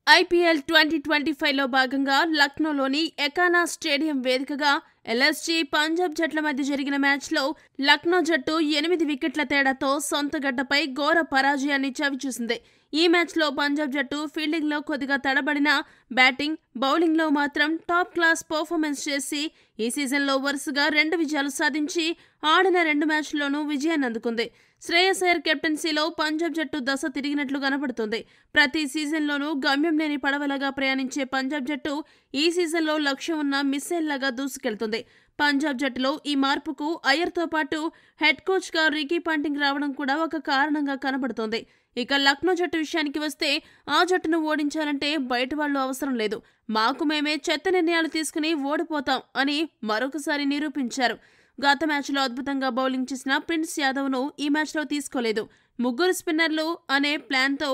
IPL 2025లో భాగంగా లక్నోలోని Ekana stadium వేదికగా LSG Punjab జట్ల మధ్య జరిగిన మ్యాచ్లో లక్నో జట్టు 8 వికెట్ల తేడాతో సొంత గడ్డపై ఘోర పరాజయాన్ని చవిచూసింది. ఈ మ్యాచ్లో పంజాబ్ జట్టు ఫీల్డింగ్లో కొద్దిగా తడబడిన బ్యాటింగ్, బౌలింగ్లో మాత్రం టాప్ క్లాస్ పర్ఫార్మెన్స్ చేసి ఈ సీజన్లో వరుసగా 2 విజయాలు సాధించి ఆడిన 2 మ్యాచ్ల్లోనూ విజయాన్ని అందుకుంది. శ్రేయస్ అయ్యర్ కెప్టెన్సీలో పంజాబ్ జట్టు దశ తిరిగినట్లు కనబడుతుంది. ప్రతి సీజన్లోనూ గమ్యం లేని పడవలాగా ప్రయాణించే పంజాబ్ జట్టు ఈ సీజన్లో లక్ష్యం ఉన్న మిస్సైల్ లాగా దూసుకెళ్తుంది. పంజాబ్ జట్టులో ఈ మార్పుకు అయ్యర్తో పాటు హెడ్ కోచ్గా రికీ పాంటింగ్ రావడం కూడా ఒక కారణంగా కనబడుతోంది. ఇక లక్నో జట్టు విషయానికి వస్తే ఆ జట్టును ఓడించాలంటే బయట వాళ్లు అవసరం లేదు, మాకు మేమే చెత్త నిర్ణయాలు తీసుకుని ఓడిపోతాం అని మరొకసారి నిరూపించారు. గత మ్యాచ్లో అద్భుతంగా బౌలింగ్ చేసిన ప్రిన్స్ యాదవ్ను ఈ మ్యాచ్లో తీసుకోలేదు. 3 స్పిన్నర్లు అనే ప్లాన్తో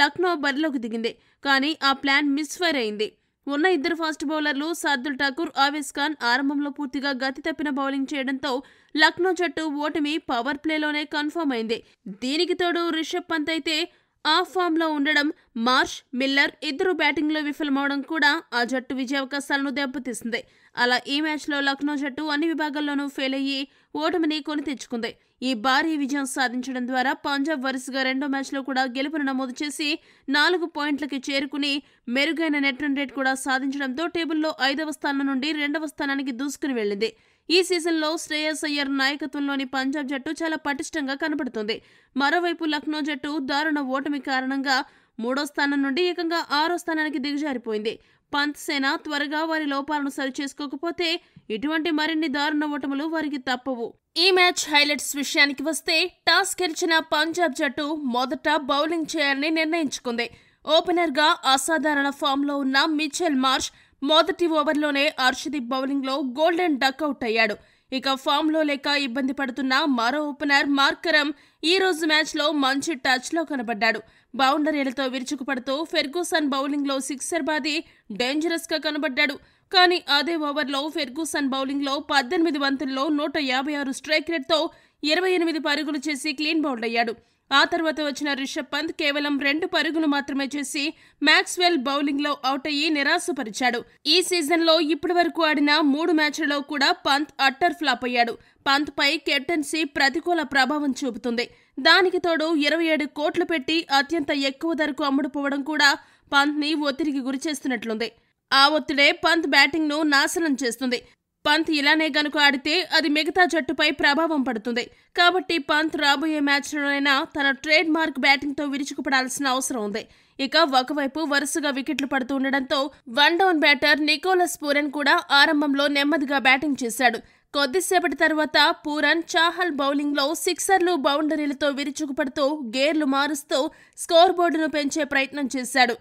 లక్నో బరిలోకి దిగింది. కానీ ఆ ప్లాన్ మిస్ఫైర్ అయింది. ఉన్న 2 ఫాస్ట్ బౌలర్లు శార్దుల్ ఠాకూర్, ఆవేశ్ ఖాన్ ఆరంభంలో పూర్తిగా గతి తప్పిన బౌలింగ్ చేయడంతో లక్నో జట్టు ఓటమి పవర్ ప్లేలోనే కన్ఫర్మ్ అయింది. దీనికి తోడు రిషబ్ పంత్ అయితే ఆఫ్ ఫామ్లో ఉండడం, మార్ష్, మిల్లర్ ఇద్దరు బ్యాటింగ్లో విఫలమవడం కూడా ఆ జట్టు విజయావకాశాలను దెబ్బతీసింది. అలా ఈ మ్యాచ్లో లక్నో జట్టు అన్ని విభాగాల్లోనూ ఫెయిల్ అయ్యి ఓటమిని కొని తెచ్చుకుంది. ఈ భారీ విజయం సాధించడం ద్వారా పంజాబ్ వరుసగా 2వ మ్యాచ్లో కూడా గెలుపును నమోదు చేసి 4 పాయింట్లకి చేరుకుని మెరుగైన నెట్ రన్ రేట్ కూడా సాధించడంతో టేబుల్లో 5వ స్థానం నుండి 2వ స్థానానికి దూసుకుని వెళ్లింది. ఈ సీజన్లో శ్రేయస్ అయ్యర్ నాయకత్వంలోని పంజాబ్ జట్టు చాలా పటిష్టంగా కనబడుతుంది. మరోవైపు లక్నో జట్టు దారుణ ఓటమి కారణంగా 3వ స్థానం నుండి ఏకంగా 6వ స్థానానికి దిగజారిపోయింది. పంత్ సేన త్వరగా వారి లోపాలను సరిచేసుకోకపోతే ఇటువంటి మరిన్ని దారుణ ఓటములు వారికి తప్పవు. ఈ మ్యాచ్ హైలైట్స్ విషయానికి వస్తే టాస్ గెలిచిన పంజాబ్ జట్టు మొదట బౌలింగ్ చేయాలని నిర్ణయించుకుంది. ఓపెనర్గా అసాధారణ ఫామ్లో ఉన్న మిచెల్ మార్ష్ మొదటి ఓవర్లోనే హర్షదీప్ బౌలింగ్లో గోల్డెన్ డక్అవుట్ అయ్యాడు. ఇక ఫామ్లో లేక ఇబ్బంది పడుతున్న మరో ఓపెనర్ మార్కరమ్ ఈ రోజు మ్యాచ్లో మంచి టచ్లో కనబడ్డాడు. బౌండరీలతో విరుచుకుపడుతూ ఫెర్గూసన్ బౌలింగ్లో సిక్సర్ బాది డేంజరస్గా కనబడ్డాడు. కానీ అదే ఓవర్లో ఫెర్గూసన్ బౌలింగ్లో 18 బంతుల్లో 156 స్ట్రైక్ రేట్తో 28 పరుగులు చేసి క్లీన్ బౌల్డ్ అయ్యాడు. ఆ తర్వాత వచ్చిన రిషబ్ పంత్ కేవలం 2 పరుగులు మాత్రమే చేసి మ్యాక్స్వెల్ బౌలింగ్లో అవుట్ అయ్యి నిరాశపరిచాడు. ఈ సీజన్లో ఇప్పటి వరకు ఆడిన 3 మ్యాచ్లలో కూడా పంత్ అట్టర్ ఫ్లాప్ అయ్యాడు. పంత్ పై కెప్టెన్సీ ప్రతికూల ప్రభావం చూపుతుంది. దానికి తోడు 27 కోట్లు పెట్టి అత్యంత ఎక్కువ ధరకు అమ్ముడుపోవడం కూడా పంత్ని ఒత్తిడికి గురిచేస్తున్నట్లుంది. ఆ ఒత్తిడే పంత్ బ్యాటింగ్ను నాశనం చేస్తుంది. పంత్ ఇలానే గనుక ఆడితే అది మిగతా జట్టుపై ప్రభావం పడుతుంది. కాబట్టి పంత్ రాబోయే మ్యాచ్లోనైనా తన ట్రేడ్ మార్క్ బ్యాటింగ్తో విరుచుకుపడాల్సిన అవసరం ఉంది. ఇక ఒకవైపు వరుసగా వికెట్లు పడుతూ ఉండడంతో 1 డౌన్ బ్యాటర్ నికోలస్ పూరన్ కూడా ఆరంభంలో నెమ్మదిగా బ్యాటింగ్ చేశాడు. కొద్దిసేపటి తర్వాత పూరన్ చాహల్ బౌలింగ్లో సిక్సర్లు, బౌండరీలతో విరుచుకుపడుతూ గేర్లు మారుస్తూ స్కోర్ బోర్డును పెంచే ప్రయత్నం చేశాడు.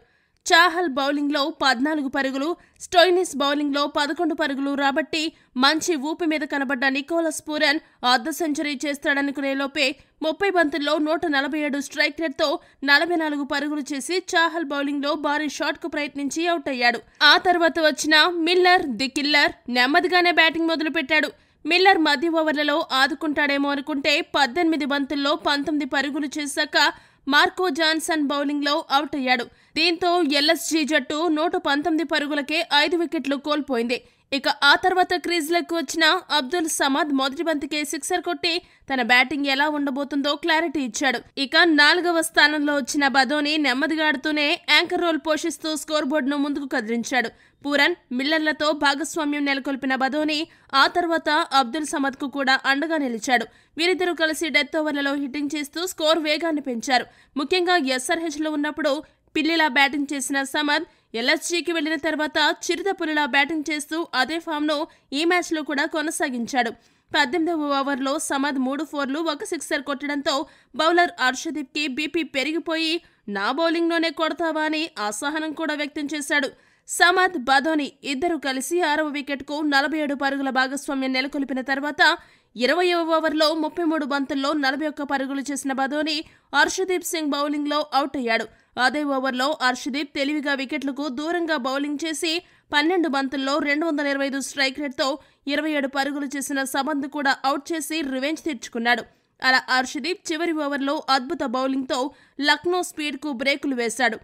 చాహల్ బౌలింగ్లో 14 పరుగులు, స్టోయినిస్ బౌలింగ్లో 11 పరుగులు రాబట్టి మంచి ఊపి మీద కనబడ్డ నికోలస్ పూరన్ అర్ధ సెంచరీ చేస్తాడనుకునే లోపే 30 బంతుల్లో 147 స్ట్రైక్ రేట్తో 44 పరుగులు చేసి చాహల్ బౌలింగ్లో భారీ షాట్కు ప్రయత్నించి అవుట్ అయ్యాడు. ఆ తర్వాత వచ్చిన మిల్లర్ ది కిల్లర్ నెమ్మదిగానే బ్యాటింగ్ మొదలుపెట్టాడు. మిల్లర్ మధ్య ఓవర్లలో ఆదుకుంటాడేమో అనుకుంటే 18 బంతుల్లో 19 పరుగులు చేశాక మార్కో జాన్సన్ బౌలింగ్లో అవుట్ అయ్యాడు. దీంతో ఎల్ఎస్జీ జట్టు 119 పరుగులకే 5 వికెట్లు కోల్పోయింది. ఇక ఆ తర్వాత క్రీజ్లకు వచ్చిన అబ్దుల్ సమద్ మొదటి బంతికే సిక్సర్ కొట్టి తన బ్యాటింగ్ ఎలా ఉండబోతుందో క్లారిటీ ఇచ్చాడు. ఇక 4వ స్థానంలో వచ్చిన బదోని నెమ్మదిగా ఆడుతూనే యాంకర్ రోల్ పోషిస్తూ స్కోర్ బోర్డును ముందుకు కదిలించాడు. పూరన్, మిల్లర్లతో భాగస్వామ్యం నెలకొల్పిన బదోని ఆ తర్వాత అబ్దుల్ సమద్కు కూడా అండగా నిలిచాడు. వీరిద్దరూ కలిసి డెత్ ఓవర్లలో హిట్టింగ్ చేస్తూ స్కోర్ వేగాన్ని పెంచారు. ముఖ్యంగా ఎస్ఆర్హెచ్లో ఉన్నప్పుడు పిల్లిలా బ్యాటింగ్ చేసిన సమద్ ఎల్ఎస్జీకి వెళ్లిన తర్వాత చిరుతపులిలా బ్యాటింగ్ చేస్తూ అదే ఫామ్ను ఈ మ్యాచ్లో కూడా కొనసాగించాడు. 18వ ఓవర్లో సమద్ 3 ఫోర్లు, 1 సిక్సర్ కొట్టడంతో బౌలర్ హర్షదీప్కి బీపీ పెరిగిపోయి నా బౌలింగ్లోనే కొడతావా అని అసహనం కూడా వ్యక్తం చేశాడు. సమద్, బదోని ఇద్దరు కలిసి 6వ వికెట్కు 47 పరుగుల భాగస్వామ్యం నెలకొల్పిన తర్వాత 20వ ఓవర్లో 33 బంతుల్లో 41 పరుగులు చేసిన బదోని హర్షదీప్ సింగ్ బౌలింగ్లో అవుట్ అయ్యాడు. అదే ఓవర్లో హర్షదీప్ తెలివిగా వికెట్లకు దూరంగా బౌలింగ్ చేసి 12 బంతుల్లో 225 స్ట్రైక్ రేట్తో 27 పరుగులు చేసిన సమద్ కూడా అవుట్ చేసి రివెంజ్ తీర్చుకున్నాడు. అలా హర్షదీప్ చివరి ఓవర్లో అద్భుత బౌలింగ్తో లక్నో స్పీడ్కు బ్రేకులు వేశాడు.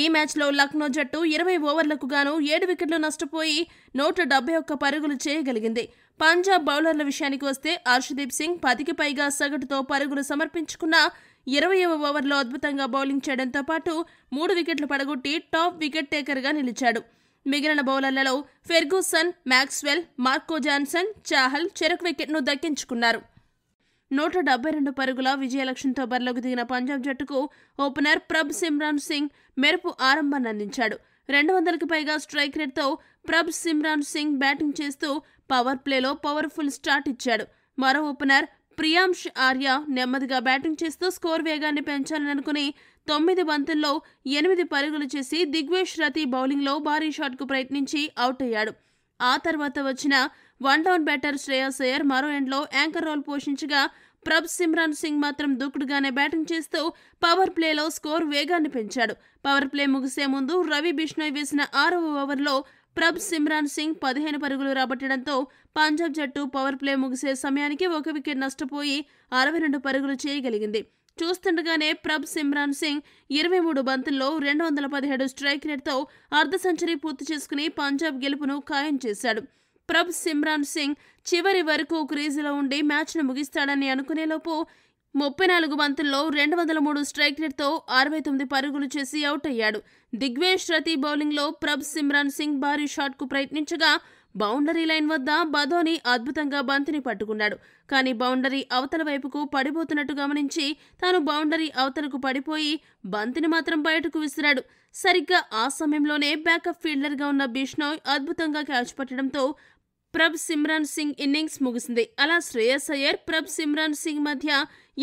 ఈ మ్యాచ్లో లక్నో జట్టు 20 ఓవర్లకు గాను 7 వికెట్లు నష్టపోయి 171 పరుగులు చేయగలిగింది. పంజాబ్ బౌలర్ల విషయానికి వస్తే హర్షదీప్ సింగ్ 10కి పైగా సగటుతో పరుగులు సమర్పించుకున్న 20వ ఓవర్లో అద్భుతంగా బౌలింగ్ చేయడంతో పాటు 3 వికెట్లు పడగొట్టి టాప్ వికెట్ టేకర్గా నిలిచాడు. మిగిలిన బౌలర్లలో Ferguson, Maxwell, Marco Jansen, Chahal చెరొక వికెట్ను దక్కించుకున్నారు. 172 పరుగుల విజయ లక్ష్యంతో బరిలోకి దిగిన పంజాబ్ జట్టుకు ఓపెనర్ ప్రభ్ సిమ్రాన్ సింగ్ మెరుపు ఆరంభాన్ని అందించాడు. 200కి పైగా స్ట్రైక్ రేట్తో ప్రభ్ సిమ్రాన్ సింగ్ బ్యాటింగ్ చేస్తూ పవర్ ప్లేలో పవర్ఫుల్ స్టార్ట్ ఇచ్చాడు. మరో ఓపెనర్ ప్రియాంష్ ఆర్య నెమ్మదిగా బ్యాటింగ్ చేస్తూ స్కోర్ వేగాన్ని పెంచాలని అనుకుని 9 బంతుల్లో 8 పరుగులు చేసి దిగ్వేష్ రతి బౌలింగ్లో భారీ షాట్కు ప్రయత్నించి అవుట్ అయ్యాడు. ఆ తర్వాత వచ్చిన one down batter Shreyas Iyer మరో ఎండ్లో యాంకర్ రోల్ పోషించగా ప్రభ్ సిమ్రాన్ సింగ్ మాత్రం దూకుడుగానే బ్యాటింగ్ చేస్తూ పవర్ ప్లేలో స్కోర్ వేగాన్ని పెంచాడు. పవర్ ప్లే ముగిసే ముందు రవి బిష్ణోయ్ వేసిన 6వ ఓవర్లో ప్రభ్ సిమ్రాన్ సింగ్ 15 పరుగులు రాబట్టడంతో పంజాబ్ జట్టు పవర్ ప్లే ముగిసే సమయానికి 1 వికెట్ నష్టపోయి 62 పరుగులు చేయగలిగింది. చూస్తుండగానే ప్రభ్ సిమ్రాన్ సింగ్ 23 బంతుల్లో 217 స్ట్రైక్ రేట్తో అర్ధ సెంచరీ పూర్తి చేసుకుని పంజాబ్ గెలుపును ఖాయం చేశాడు. ప్రభ్ సిమ్రాన్ సింగ్ చివరి వరకు క్రీజులో ఉండి మ్యాచ్ను ముగిస్తాడని అనుకునేలోపు 34 బంతుల్లో 203 స్ట్రైక్ రేట్తో 69 పరుగులు చేసి అవుట్ అయ్యాడు. దిగ్వేష్ రతి బౌలింగ్లో ప్రభ్ సిమ్రాన్ సింగ్ భారీ షాట్కు ప్రయత్నించగా బౌండరీ లైన్ వద్ద బధోని అద్భుతంగా బంతిని పట్టుకున్నాడు. కానీ బౌండరీ అవతల వైపుకు పడిపోతున్నట్టు గమనించి తాను బౌండరీ అవతలకు పడిపోయి బంతిని మాత్రం బయటకు విసిరాడు. సరిగ్గా ఆ సమయంలోనే బ్యాకప్ ఫీల్డర్గా ఉన్న బిష్నోయ్ అద్భుతంగా క్యాచ్ పట్టడంతో ప్రభ్ సిమ్రాన్ సింగ్ ఇన్నింగ్స్ ముగిసింది. అలా శ్రేయస్ అయ్యర్, ప్రభ్ సిమ్రాన్ సింగ్ మధ్య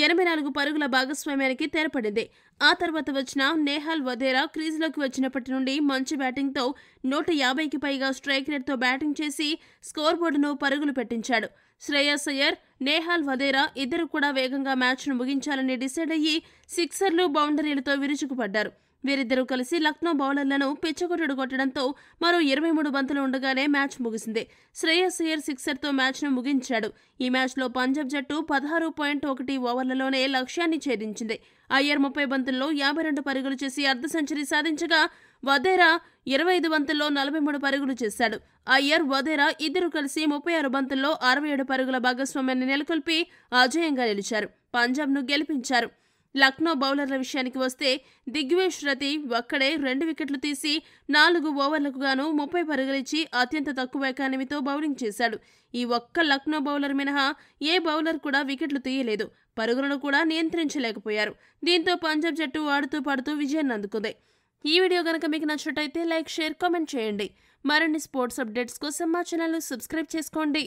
84 పరుగుల భాగస్వామ్యానికి తెరపడింది. ఆ తర్వాత వచ్చిన నేహాల్ వధేరా క్రీజులోకి వచ్చినప్పటి నుండి మంచి బ్యాటింగ్తో 150కి పైగా స్ట్రైక్ రేట్తో బ్యాటింగ్ చేసి స్కోర్ బోర్డును పరుగులు పెట్టించాడు. శ్రేయస్ అయ్యర్, నేహాల్ వధేరా ఇద్దరు కూడా వేగంగా మ్యాచ్ను ముగించాలని డిసైడ్ అయ్యి సిక్సర్లు, బౌండరీలతో విరుచుకుపడ్డారు. వీరిద్దరూ కలిసి లక్నో బౌలర్లను పిచ్చకొట్టుడు కొట్టడంతో మరో 23 బంతులు ఉండగానే మ్యాచ్ ముగిసింది. శ్రేయస్ అయ్యర్ సిక్సర్తో మ్యాచ్ను ముగించాడు. ఈ మ్యాచ్లో పంజాబ్ జట్టు 16.1 ఓవర్లలోనే లక్ష్యాన్ని ఛేదించింది. అయ్యర్ 30 బంతుల్లో 52 పరుగులు చేసి అర్ధ సెంచరీ సాధించగా వధేరా 25 బంతుల్లో 43 పరుగులు చేశాడు. అయ్యర్, వధేరా ఇద్దరు కలిసి 36 బంతుల్లో 67 పరుగుల భాగస్వామ్యాన్ని నెలకొల్పి అజేయంగా నిలిచారు. పంజాబ్ను గెలిపించారు. లక్నో బౌలర్ల విషయానికి వస్తే దిగ్వేష్ రతి ఒక్కడే 2 వికెట్లు తీసి 4 ఓవర్లకు గాను 30 పరుగులిచ్చి అత్యంత తక్కువ ఎకానమీతో బౌలింగ్ చేశాడు. ఈ ఒక్క లక్నో బౌలర్ మినహా ఏ బౌలర్ కూడా వికెట్లు తీయలేదు. పరుగులను కూడా నియంత్రించలేకపోయారు. దీంతో పంజాబ్ జట్టు ఆడుతూ పాడుతూ విజయాన్ని అందుకుంది. ఈ వీడియో గనక మీకు నచ్చినట్టయితే లైక్, షేర్, కామెంట్ చేయండి. మరిన్ని స్పోర్ట్స్ అప్డేట్స్ కోసం మా ఛానల్ను సబ్స్క్రైబ్ చేసుకోండి.